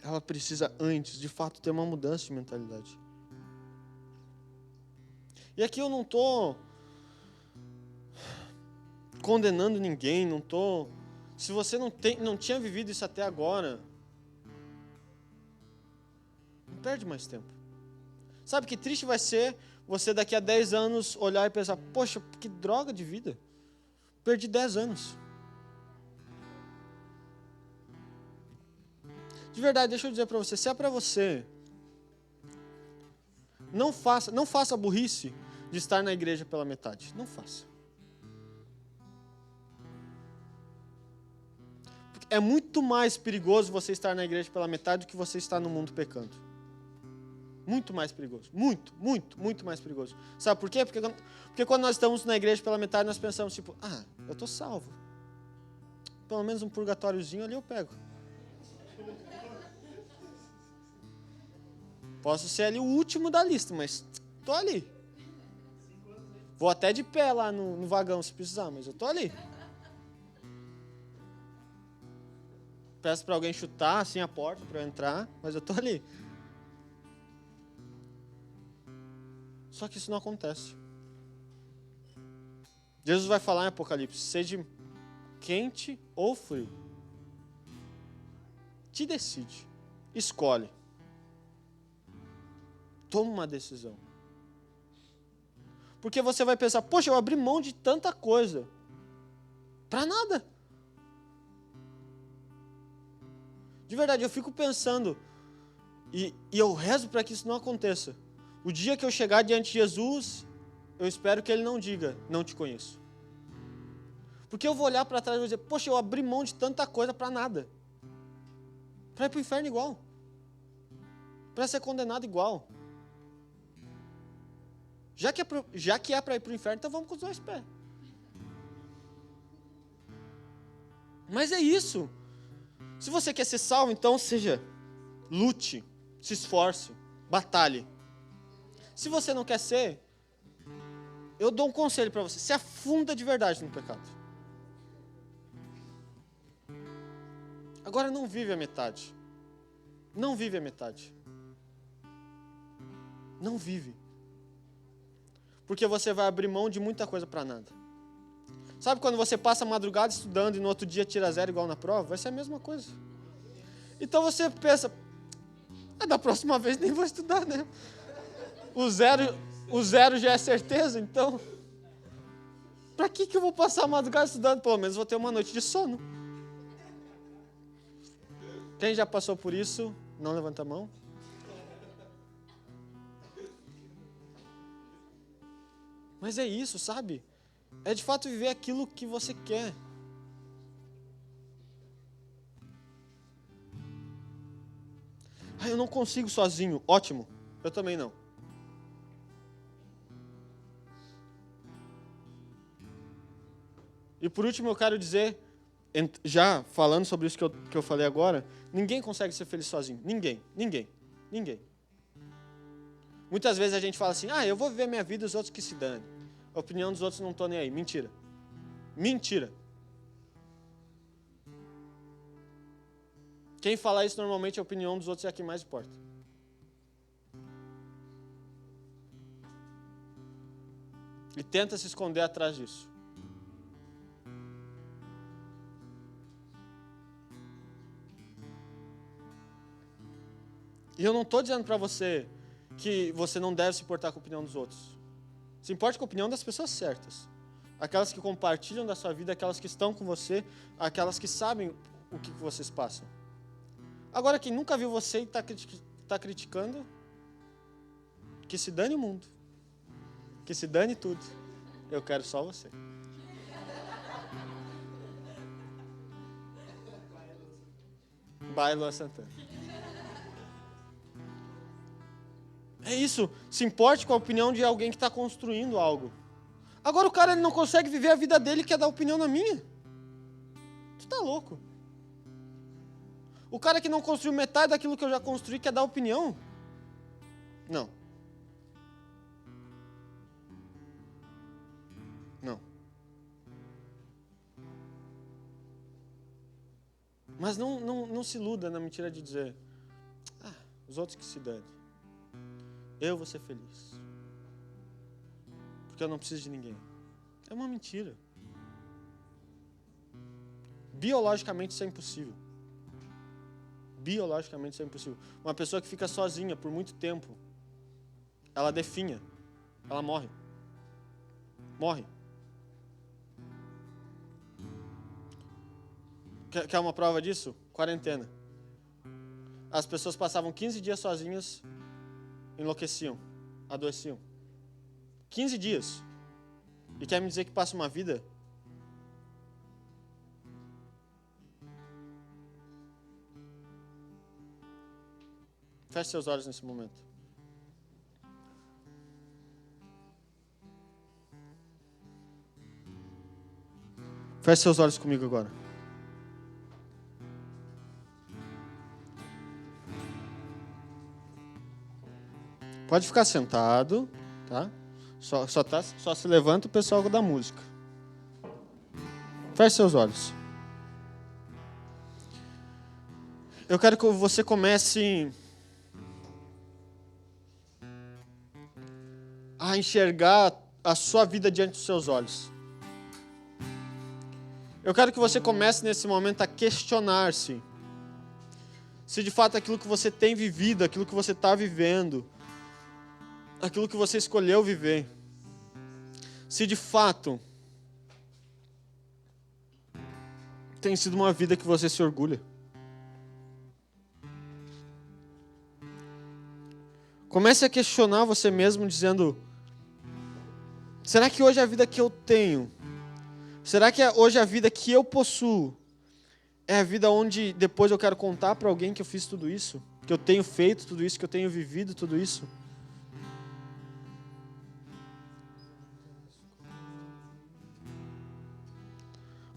ela precisa antes, de fato, ter uma mudança de mentalidade. E aqui eu não estou condenando ninguém, não estou... Se você não tinha vivido isso até agora, não perde mais tempo. Sabe que triste vai ser você daqui a 10 anos olhar e pensar, poxa, que droga de vida. Perdi 10 anos. De verdade, deixa eu dizer para você, se é para você, não faça a burrice de estar na igreja pela metade. Não faça. É muito mais perigoso você estar na igreja pela metade do que você estar no mundo pecando. Muito mais perigoso. Muito, muito, muito mais perigoso. Sabe por quê? Porque quando nós estamos na igreja pela metade, nós pensamos tipo, eu estou salvo. Pelo menos um purgatóriozinho ali eu pego. Posso ser ali o último da lista, mas estou ali. Vou até de pé lá no vagão se precisar, mas eu estou ali. Peço para alguém chutar assim a porta para eu entrar, mas eu estou ali. Só que isso não acontece. Jesus vai falar em Apocalipse, seja quente ou frio. Te decide, escolhe. Toma uma decisão. Porque você vai pensar, poxa, eu abri mão de tanta coisa. Para nada. De verdade, eu fico pensando, e eu rezo para que isso não aconteça. O dia que eu chegar diante de Jesus, eu espero que Ele não diga, não te conheço. Porque eu vou olhar para trás e vou dizer, poxa, eu abri mão de tanta coisa para nada. Para ir para o inferno igual. Para ser condenado igual. Já que é para ir para o inferno, então vamos com os dois pés. Mas é isso. Se você quer ser salvo, então lute, se esforce, batalhe. Se você não quer ser, eu dou um conselho para você, se afunda de verdade no pecado. Agora não vive a metade. Não vive a metade. Não vive. Porque você vai abrir mão de muita coisa para nada. Sabe quando você passa a madrugada estudando e no outro dia tira 0 igual na prova? Vai ser a mesma coisa. Então você pensa, da próxima vez nem vou estudar, né? O zero já é certeza, então... Para que eu vou passar a madrugada estudando? Pelo menos vou ter uma noite de sono. Quem já passou por isso, não levanta a mão. Mas é isso, sabe? É de fato viver aquilo que você quer. Eu não consigo sozinho. Ótimo. Eu também não. E por último eu quero dizer, já falando sobre isso que eu falei agora, ninguém consegue ser feliz sozinho. Ninguém. Muitas vezes a gente fala assim, eu vou viver minha vida e os outros que se dane. A opinião dos outros não estão nem aí. Mentira. Mentira. Quem fala isso normalmente, a opinião dos outros é a que mais importa. E tenta se esconder atrás disso. E eu não estou dizendo para você que você não deve se importar com a opinião dos outros. Se importe com a opinião das pessoas certas. Aquelas que compartilham da sua vida, aquelas que estão com você, aquelas que sabem o que vocês passam. Agora, quem nunca viu você e está criticando, que se dane o mundo. Que se dane tudo. Eu quero só você. Vai, Lua Santana. É isso. Se importe com a opinião de alguém que está construindo algo. Agora o cara ele não consegue viver a vida dele e quer dar opinião na minha. Tu tá louco? O cara que não construiu metade daquilo que eu já construí quer dar opinião? Não. Não. Mas não se iluda na mentira de dizer, os outros que se dane. Eu vou ser feliz. Porque eu não preciso de ninguém. É uma mentira. Biologicamente isso é impossível. Biologicamente isso é impossível. Uma pessoa que fica sozinha por muito tempo, ela definha. Ela morre. Morre. Quer uma prova disso? Quarentena. As pessoas passavam 15 dias sozinhas, enlouqueciam, adoeciam. 15 dias. E quer me dizer que passa uma vida? Feche seus olhos nesse momento. Feche seus olhos comigo agora. Pode ficar sentado, tá? Só se levanta o pessoal da música. Feche seus olhos. Eu quero que você comece a enxergar a sua vida diante dos seus olhos. Eu quero que você comece nesse momento a questionar-se se de fato aquilo que você tem vivido, aquilo que você está vivendo, aquilo que você escolheu viver, se de fato tem sido uma vida que você se orgulha. Comece a questionar você mesmo dizendo, será que hoje a vida que eu tenho, será que hoje a vida que eu possuo é a vida onde depois eu quero contar para alguém que eu fiz tudo isso, que eu tenho feito tudo isso, que eu tenho vivido tudo isso?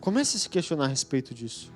Comece a se questionar a respeito disso.